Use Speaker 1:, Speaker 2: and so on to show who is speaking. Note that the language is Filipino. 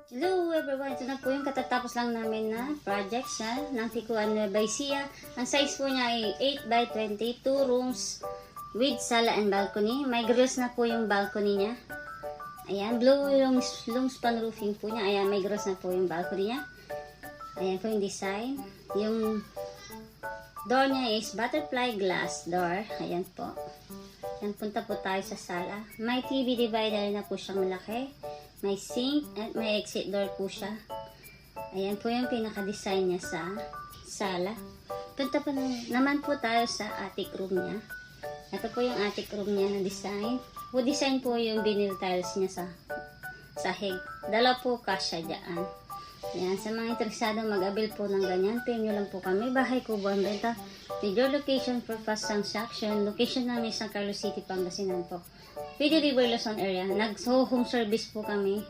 Speaker 1: Hello everyone! Ito na po yung katatapos lang namin na project ng Tikuan Nueva Ecija. Ang size po niya ay 8 by 22 rooms with sala and balcony. May grills na po yung balcony niya. Ayan, blue yung span roofing po niya. Ayan, may grills na po yung balcony niya. Ayan po yung design. Yung door niya is butterfly glass door. Ayan po. Ayan, punta po tayo sa sala. May TV divider na po siyang malaki. May sink at may exit door po siya. Ayan po yung pinaka-design niya sa sala. Punta po naman po tayo sa attic room niya. Ito po yung attic room niya na design. Wood design po yung vinyl tiles niya sa sahig. Dala po kasya dyan. Ayan, sa mga interesado mag-avail po ng ganyan, PM nyo lang po kami. Bahay Kubo ang benta. With your location for fast transaction. Location namin sa Carlos City, Pangasinan po. Pwede River Luzon area. Nag-home service po kami.